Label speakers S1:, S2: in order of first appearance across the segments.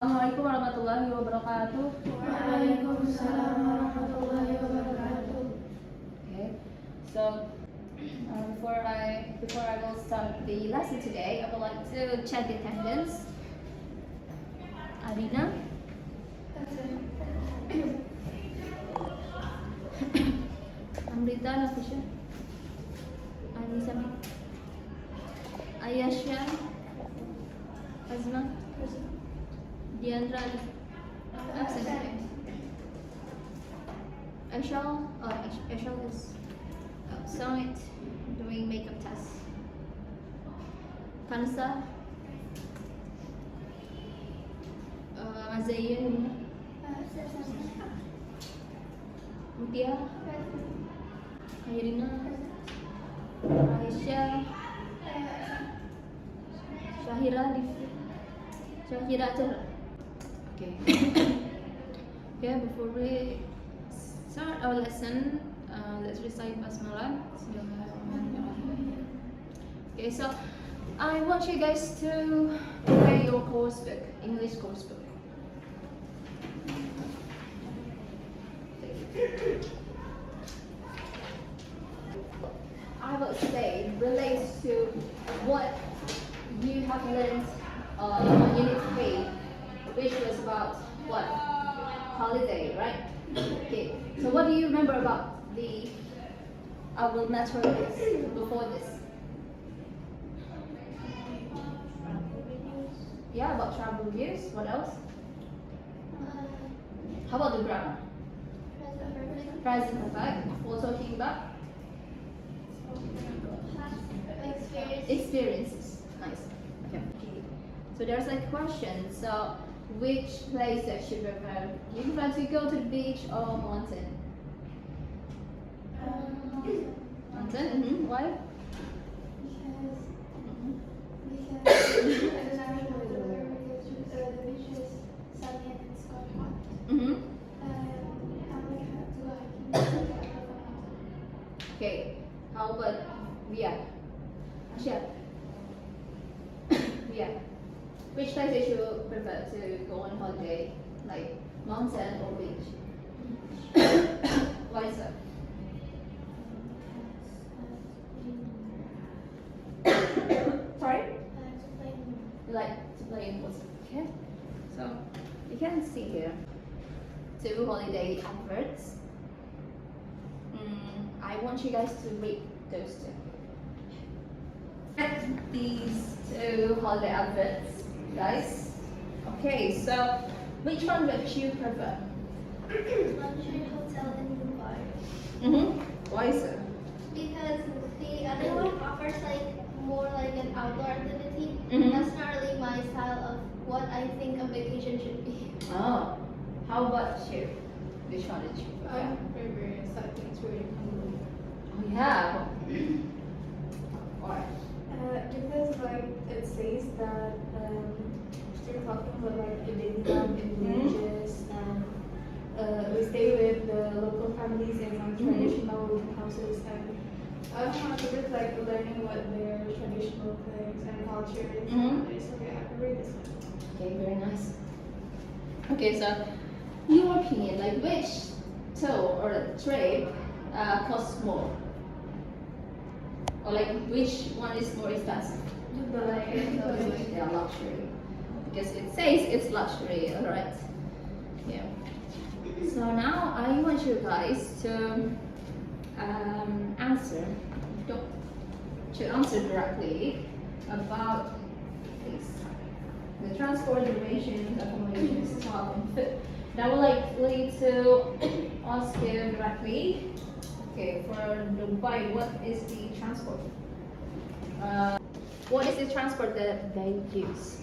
S1: Assalamualaikum warahmatullahi wabarakatuh.
S2: Waalaikumsalam warahmatullahi wabarakatuh.
S1: Okay, so before I will start the lesson today, I would like to check the attendance. Arina, Amrita, Nafisha, Anisa, Ayasha, Azma, Diandra, absent. Ashal is outside doing makeup tests. Kansa, Azayun, Mutia, Irina, Aisyah, Shahira, Okay. Okay, before we start our lesson, let's recite Basmalah. Okay, so I want you guys to prepare your course book, English course book. I would say relates to what you have learned on Unit 3, which was about what? Holiday, right? Okay, so what do you remember about our materials before this? Yeah, about travel reviews. What else? How about the grammar? Present perfect. What talking about? Experiences. Nice. Okay. So there's a question. So which place that you prefer? Do you prefer to go to the beach or mountain? Mountain. Why?
S2: Because the natural weather, because the beach is sunny and it's not hot. I like to go hiking.
S1: Okay. How about Via? Asya? Via. Which place did you prefer to go on holiday? Like mountain or beach? Why so? Sorry? You like to play in woods. Okay. So you can see here two holiday adverts. I want you guys to read those two. These two holiday adverts, guys. Okay, so which one would you prefer?
S2: Luxury hotel in Dubai.
S1: Why so?
S2: Because the other one offers more like an outdoor activity.
S1: Mhm.
S2: That's not really my style of what I think a vacation should be.
S1: Oh, how about you? Which one did you prefer?
S3: Very something to include.
S1: Oh yeah. Why?
S3: Because it says that you're talking about the income in villages and we stay with the local families in some traditional houses and I don't know, it's a bit learning what their traditional things and culture is. So yeah, I prefer this one.
S1: Okay, very nice. Okay, so your opinion, which tour or trip costs more? Or which one is more expensive? Yeah, luxury. Because it says it's luxury, alright? Yeah. So now I want you guys to answer directly about this. The transport, duration, accommodation, stop, and food. And I would like to ask you directly. Okay, for Dubai, what is the transport? What is the transport that they use?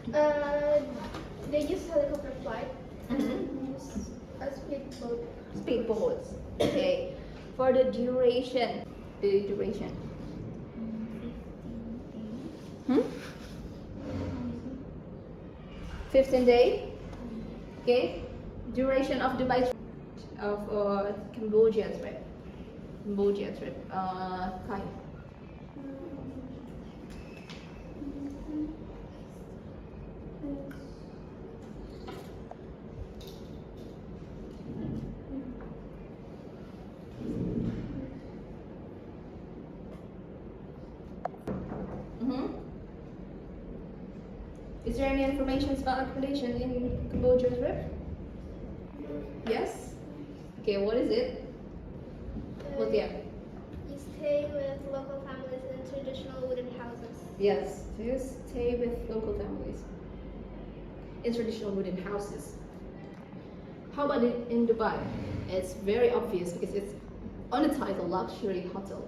S2: They use helicopter flight.
S1: Mm-hmm.
S2: A speedboat.
S1: Speedboats. Okay. For the duration. 15 days. Okay. Duration of Dubai of Cambodia trip. Kai. Is there any information about accommodation in Cambodia trip? Yes? Okay, what is it? Well, yeah.
S2: You stay with local families in traditional wooden houses.
S1: Yes, to stay with local families in traditional wooden houses. How about it in Dubai? It's very obvious because it's on the title luxury hotel.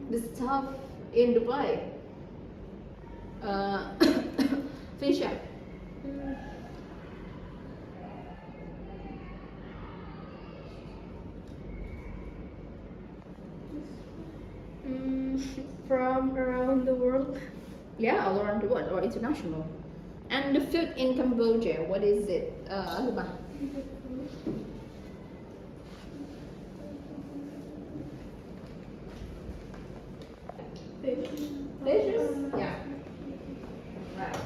S1: The stuff in Dubai. Fisha.
S3: From around the world.
S1: Yeah, all around the world or international. And the food in Cambodia, what is it? Alba. Fishes? Yeah. Right.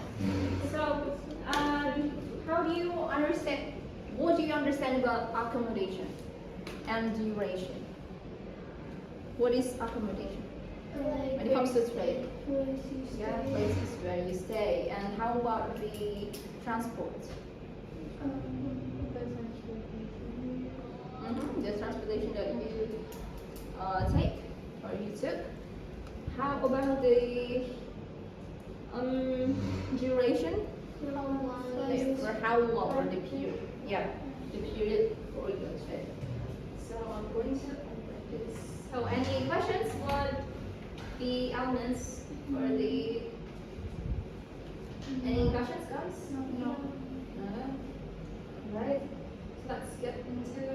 S1: So, how do you understand? What do you understand about accommodation and duration? What is accommodation? When it comes to trade, yeah, places where you stay. And how about the transport? The transportation that you take or you took. How about the duration? For how long or the period? Yeah, the period for your trip. So I'm going to open this. So any questions? What the elements or the any questions, guys? No. Right. So let's get into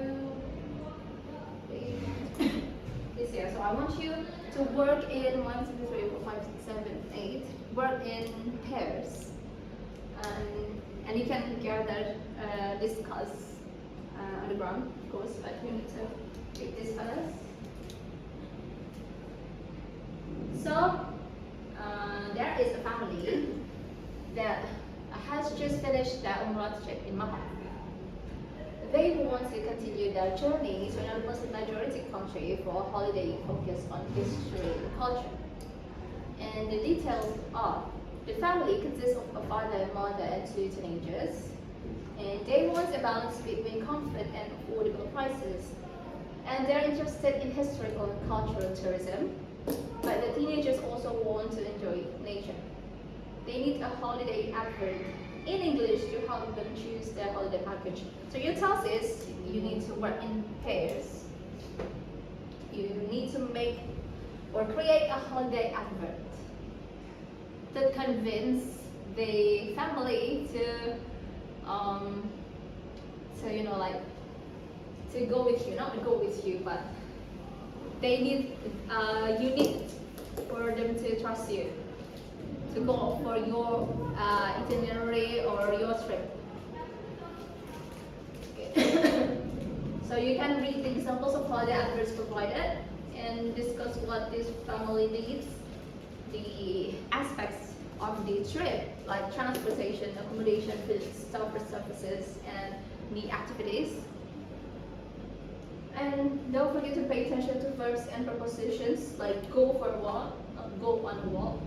S1: this here. So I want you to work in 1, 2, 3, 4, 5, 6, 7, 8. Work in pairs, and you can gather, discuss on the ground, of course. But you need to take this first. So there is a family that has just finished their Umrah trip in Makkah. They want to continue their journey to another Muslim majority country for a holiday focused on history and culture. And the details are, the family consists of a father and mother and 2 teenagers. And they want a balance between comfort and affordable prices. And they're interested in historical and cultural tourism. But the teenagers also want to enjoy nature. They need a holiday advert in English to help them choose their holiday package. So your task is you need to work in pairs. You need to make or create a holiday advert to convince the family to to go with you, not to go with you, but they need you need for them to trust you to go for your itinerary or your trip. So you can read the examples of holiday adverts provided and discuss what this family needs, the aspects of the trip, like transportation, accommodation, food, staff services, and the activities. And don't forget to pay attention to verbs and prepositions, like go for a walk, not go on a walk,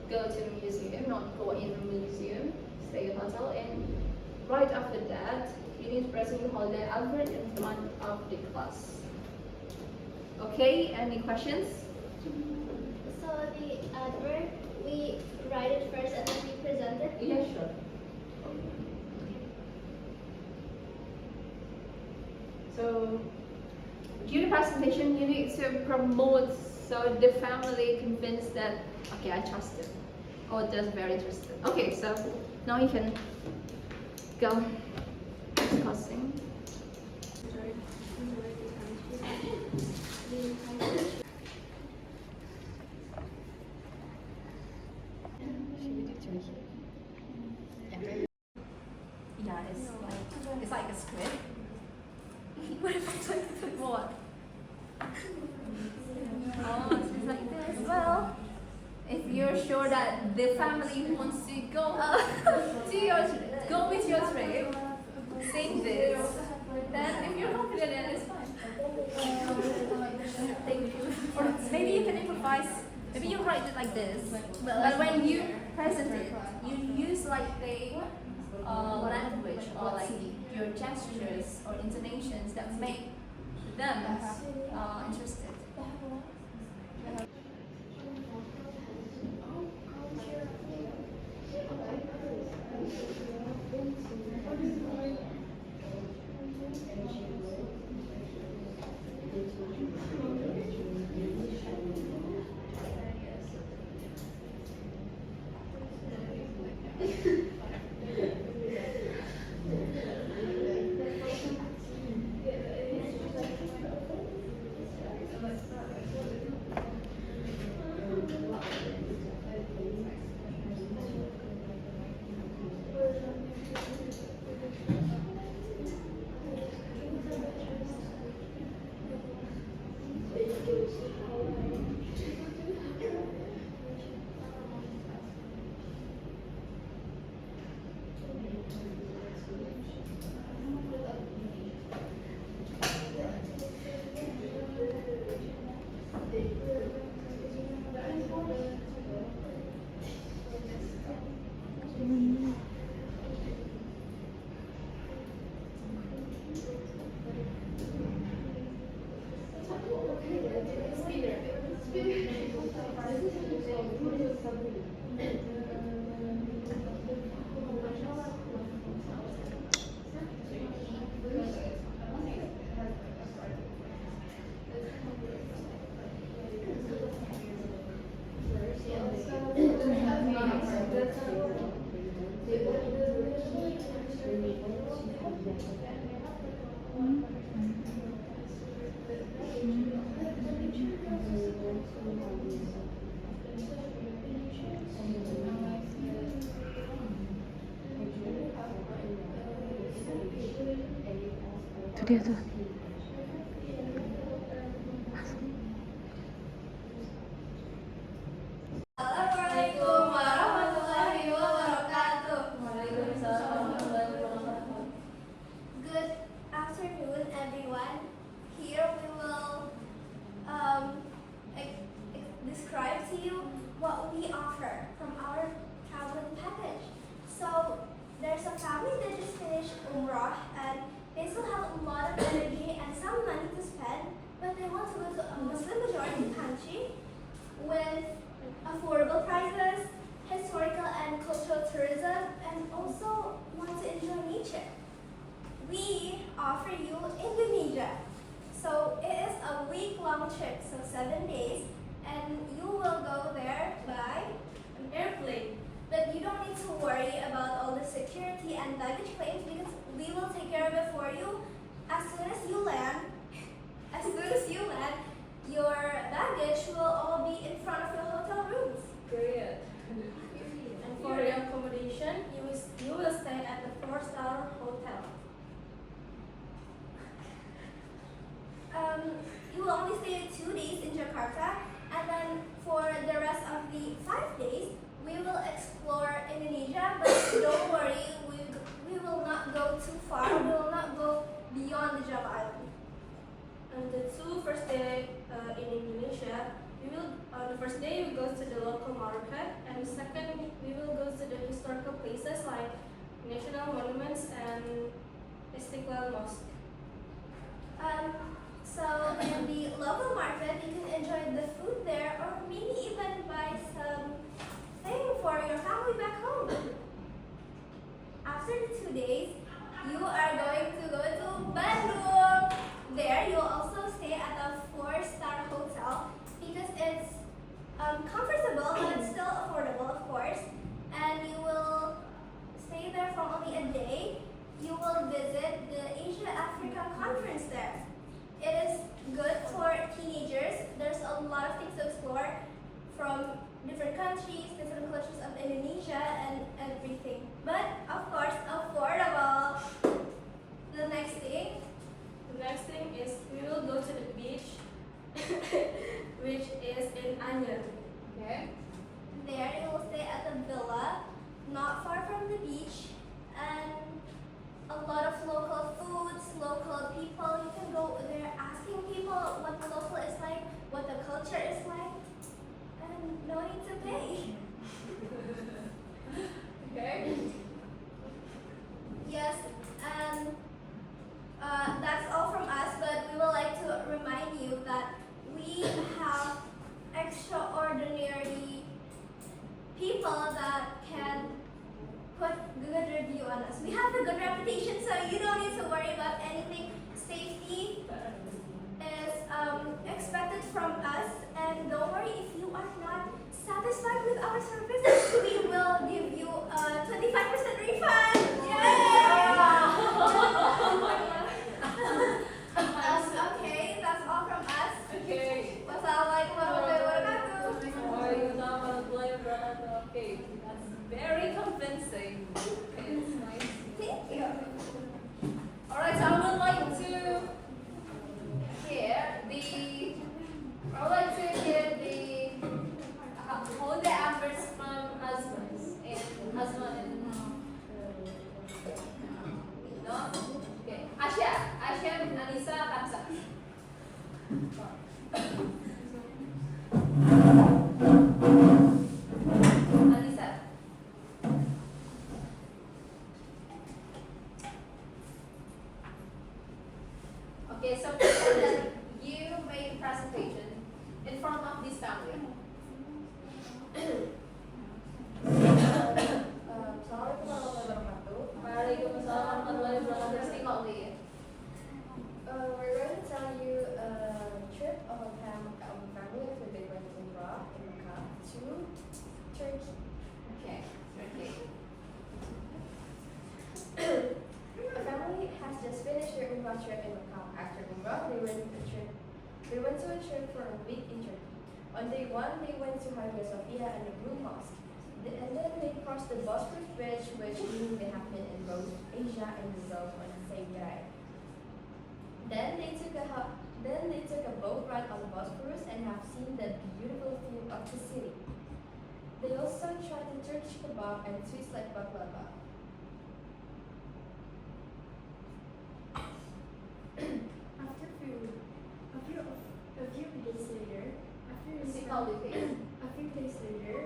S1: go to a museum, not go in a museum, stay in a hotel. And right after that, you need to present your holiday advert in front of the class. Okay, any questions?
S2: So the advert, we write it first and then we present it?
S1: Yeah, sure. So during the presentation, you need to promote so the family convinced that, okay, I trust it. Oh, that's very interesting. Okay, so now you can go discussing. Yeah, it's like a squid.
S2: What if it's like this?
S1: What? Oh, it's like this. Well, if you're sure that the family wants to go go with your trip, sing this, then if you're confident, then it's fine. Thank you. Or maybe you can improvise. Maybe you write it like this. But when you isn't it? You use like the language or like your gestures or intonations that make them interested.
S4: Itu dia tuh.
S2: Assalamualaikum warahmatullahi wabarakatuh. Good afternoon, everyone. Here we will describe to you what we offer from our traveling package. So there's a family that just finished Umrah and they still have a lot of energy and some money to spend, but they want to go to a Muslim majority country with affordable prices, historical and cultural tourism, and also want to enjoy nature. We offer you Indonesia. So it is a week-long trip, so 7 days, and you will go there by an airplane. But you don't need to worry about all the security and baggage claims because we will take care of it for you as soon as you land. As soon as you land, your baggage will all be in front of your hotel rooms.
S3: Great. And for your accommodation, you will stay at the 4-star hotel.
S2: You will only stay 2 days in Jakarta, and then for the rest of the 5 days, we will explore Indonesia. But don't worry, we will not go too far. We will not go beyond the Java Island.
S3: And the first day in Indonesia, the first day we go to the local market, and the second we will go to the historical places like national monuments and Istiqlal Mosque.
S2: So in the local market, you can enjoy the food there, or maybe even buy some thing for your family back home. After the 2 days, you are going to go to Bandung. There, you'll also stay at a 4-star hotel because it's comfortable, but it's still affordable, of course. And you will stay there for only a day. You will visit the Asia-Africa conference there. It is good for teenagers. There's a lot of things to explore from different countries, different cultures of Indonesia, and everything. But of course, affordable. The next thing
S3: is we will go to the beach, which is in Anyer. Okay.
S2: there, you will stay at a villa, not far from the beach, and a lot of local foods, local people. You can go there asking people what the local is like, what the culture is like, and no need to pay. transportation, so you don't need to worry about anything. Safety is expected from us, and don't worry if you are not satisfied with our services, we will give you a 25% refund. Okay, that's all from us.
S1: Okay.
S2: Wassalamualaikum warahmatullahi wabarakatuh.
S1: Okay, that's very convincing. Okay, it's nice.
S2: Thank you.
S1: Alright, so I would like to hear the holiday adverts from husbands and husband and no? Okay. Asya, Anissa, Kamsa. Anissa. Okay, so then you made a presentation in front of this family. Waalaikumsalam warahmatullahi wabarakatuh. Speak loudly.
S4: We're going to tell you a trip of a family who they went to Umrah in Mecca to Turkey.
S1: Okay. Okay.
S4: A family has just finished their Umrah trip in Mecca. After Umrah, they went to a trip for a week in Turkey. On day one, they went to Hagia Sophia and the Blue Mosque. And then they crossed the Bosphorus Bridge, which means they have been in both Asia and Europe on the same drive. Then they took a boat ride on the Bosphorus and have seen the beautiful view of the city. They also tried the Turkish kebab and sweets like baklava.
S5: After a few days later,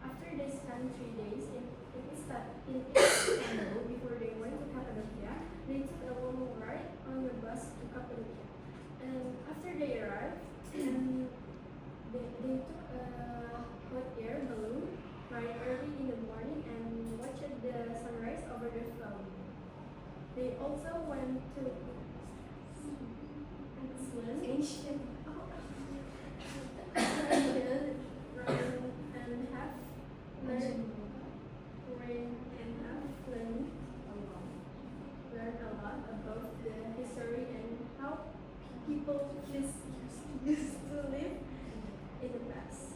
S5: after they spent 3 days in Istanbul before they went to Cappadocia, they took a long ride on the bus to Cappadocia. And after they arrived, they took a hot air balloon ride early in the morning and watched the sunrise over the valley. They also went to Iceland. Learn a lot about the history and how people used to live in the past.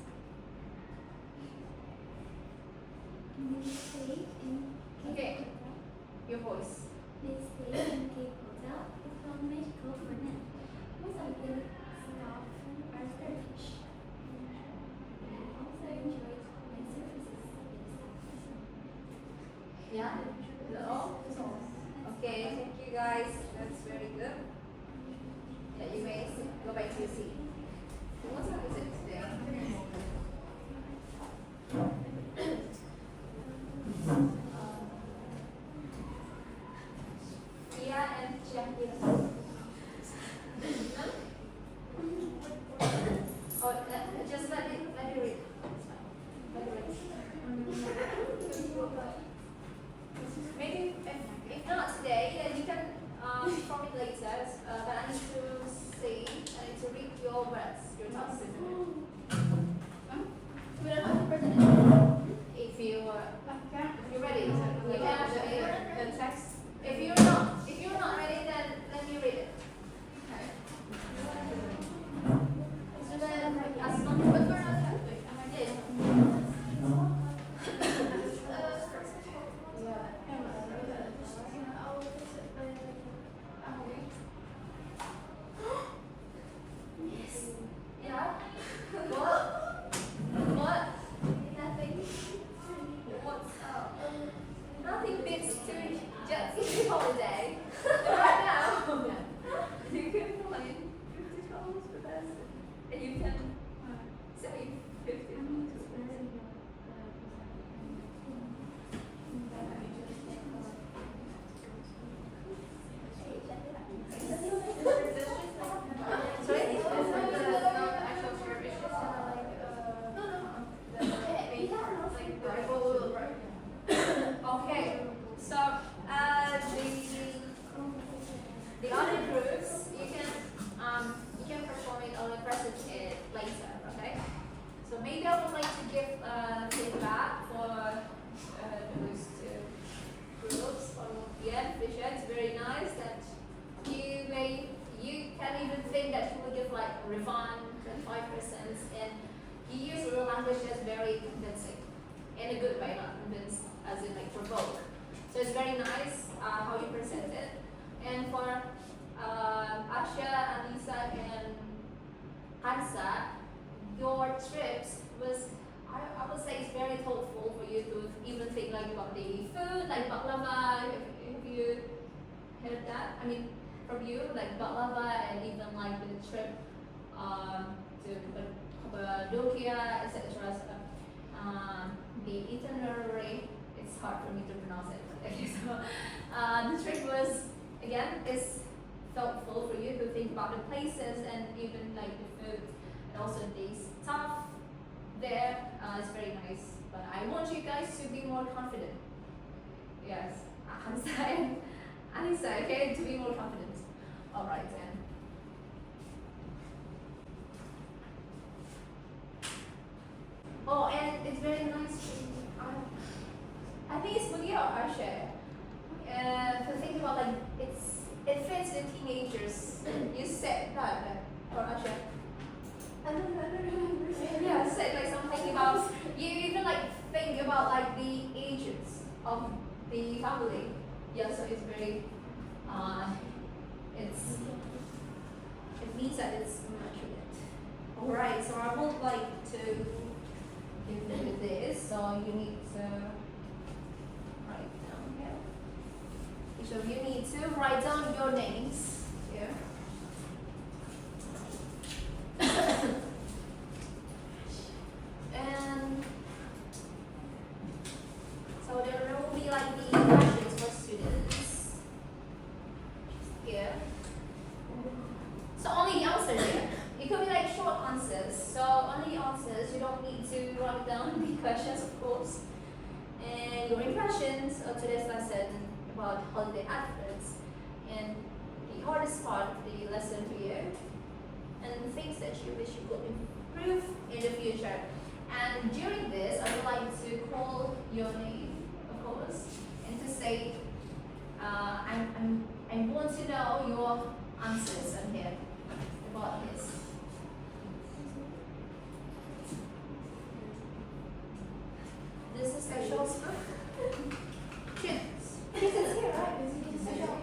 S2: They stayed in
S1: Okay. Your voice.
S2: They stayed in Cape Hotel. It felt magical for them. Most of the staff are Turkish. I also enjoyed my services.
S1: Yeah? Is that all? Okay, thank you guys. That's very good. Yeah, you may go back to your seat. What time is it today? Kia and Shakira. Oh, just let it read. Let it read. Maybe if not today, then you can inform me later. But I need to see, I need to read your words, your thoughts.
S2: We don't have to present it.
S1: If you're ready, you can actually
S4: The text.
S1: If you're not ready, then let me read it. So then, as long but we're not Catholic. Yes. Yeah. What? What?
S2: Nothing.
S1: What's up? Nothing beats to jet ski holiday. Right now, you can find $50 per person, and you can save $50. Okay, so the very nice how you present it. And for Asha, Anissa, and Hansa, your trips was, I would say, it's very thoughtful for you to even think like about the food, like baklava. Have you heard that? I mean, from you, like baklava, and even like the trip to Cappadocia, etc. So, the itinerary, it's hard for me to pronounce it. Okay, so the trip was, again, is helpful for you to think about the places and even like the food and also the stuff there. It's very nice, but I want you guys to be more confident. Yes, Hansa and Anissa, okay, to be more confident. All right then. Oh, and it's very nice to, I think it's Mugia or Arsha. To think about like it fits the teenagers. You said that or Arsha.
S2: I don't remember.
S1: Yeah, said like something about you even like think about like the ages of the family. Yeah, so it's very it means that it's immaculate. Alright, so I would like to give you this, so you need to write down here. Each of you need to write down your names here. And so there will be like the questions for students here. So only the answer here. It could be like short answers. So only the answers. You don't need to write down the questions, of course. And your impressions of today's lesson about holiday adverts and the hardest part of the lesson for you and things that you wish you could improve in the future. And during this, I would like to call your name, of course, and to say, I want to know your answers on here about this. This is special stuff. Kids. Kids is here, right? This is special.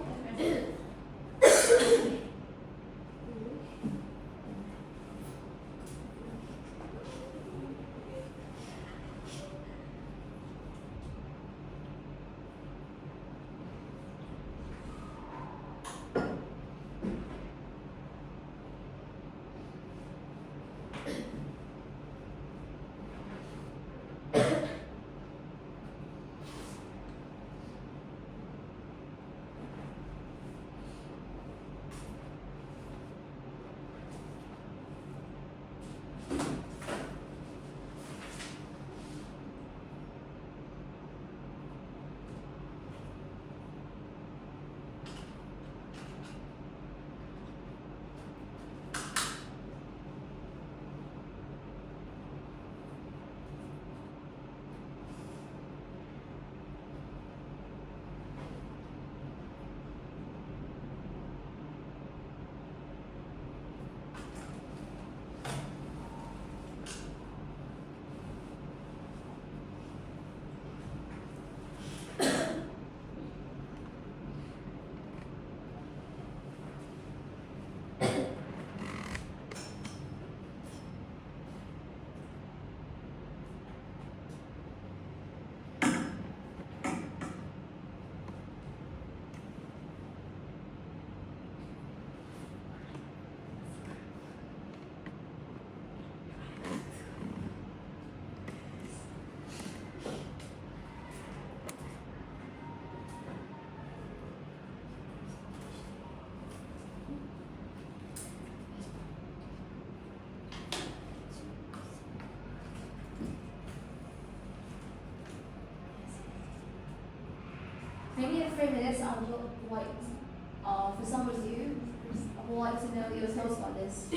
S1: Maybe in 3 minutes, I would like, for some of you, I would like to know your thoughts about this.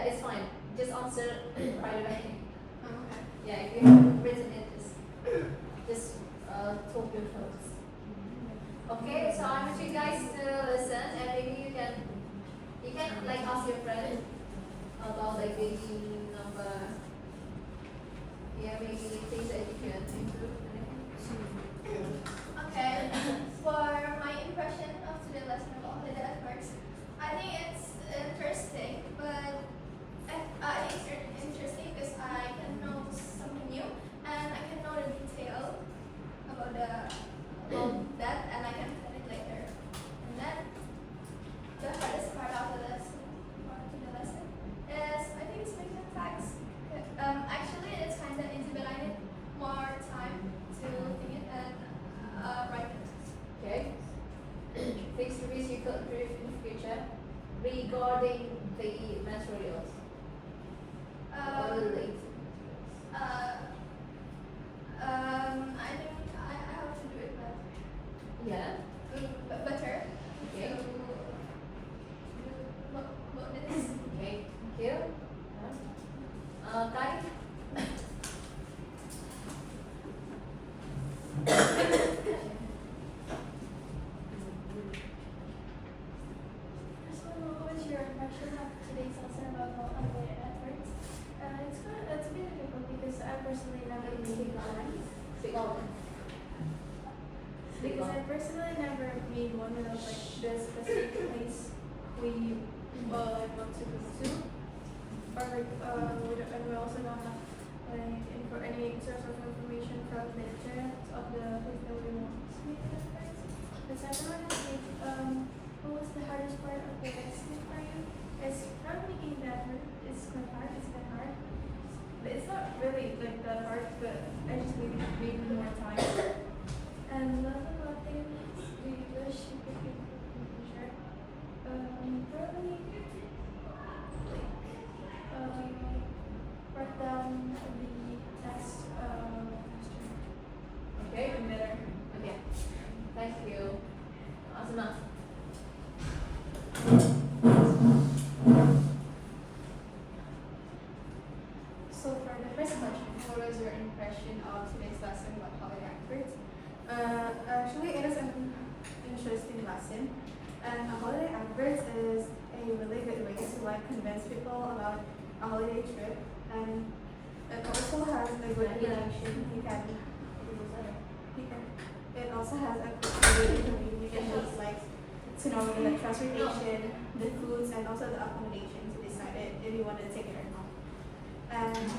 S1: but it's fine. Just answer right away.
S2: Okay.
S1: Yeah, if you have written it, just talk your thoughts. Okay, so I want you guys to listen, and maybe you can like ask your friend about like baby number. Yeah, maybe things that you can improve.
S2: Okay. For my impression of today's lesson about holiday adverts, I think it's interesting, but I think it's interesting because I can know something new and I can know the detail about that, and I can plan it later. And then the hardest part of the lesson is I think it's making tags. Actually, it's kind of easy, but I need more time to think it and write it.
S1: Okay. Things to which you could improve in the future regarding the materials or the late.
S2: I think I have to do it
S1: Yeah.
S2: better.
S1: Okay.
S2: To what it is.
S1: Okay. Thank you. Kai?
S5: So, what's your impression of today's lesson about holiday adverts? It's been difficult because I personally never made one.
S1: Speak on. Speak
S5: Because I
S1: on.
S5: personally never made one without like the specific place we like want to go to, or like and we also don't have like any source of information from the internet of the place that we want to make the adverts. The second one is like what was the hardest part of the lesson for you? It's from making the advert. It's quite hard. It's been hard. But it's not really like that hard, but I just need more time. And another one thing is we wish we could be in the future. Probably like write down the text
S1: Okay.
S5: better.
S1: Okay. Thank you. Asma.
S3: So for the first question, what was your impression of today's lesson about holiday adverts? Actually, it is an interesting lesson, and a holiday advert is a really good way to like convince people about a holiday trip, and it also has a good information. It also has a good information. You can just like to know the transportation, the foods, and also the accommodation to decide if you want to take it or not. And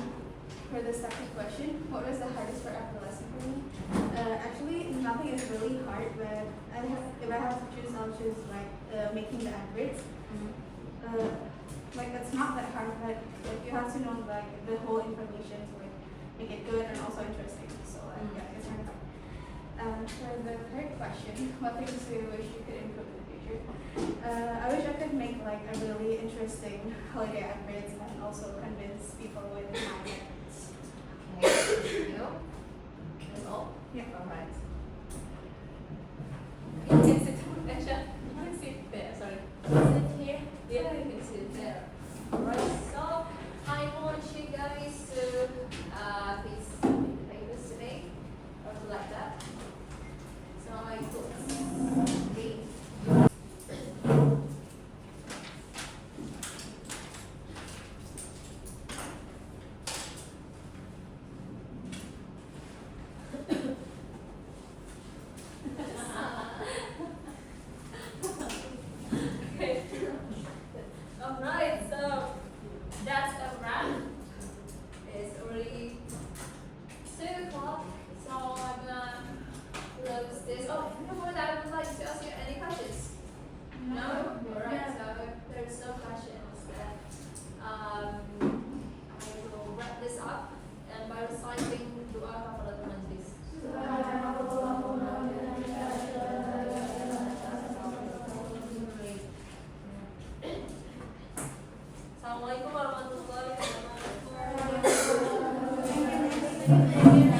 S3: for the second question, what was the hardest part of the lesson for me? Actually, nothing is really hard, but if I have to choose, I'll choose like making the adverts. Like it's not that hard, but like, you have to know like the whole information to like make it good and also interesting. So like, yeah, it's hard. For the third question, what things do you wish you could improve in the future? I wish I could make like a really interesting holiday adverts and also convince people with my adverts.
S1: Okay. Thank you. That's all?
S3: Yeah.
S1: All right. You can sit down, Aisha. You can sit there, sorry.
S2: Sit here.
S1: Yeah, you can sit there. Alright, so I want you guys to please submit the papers to me. Or like that. So I put the Okay. Alright, so that's a wrap. It's already 2 o'clock, so I'm gonna close this. Oh, you know what? I would like to ask you any questions. No? Alright, so if there's no questions, then I will wrap this up and by reciting doa kafaratul majlis. Assalamualaikum warahmatullahi wabarakatuh.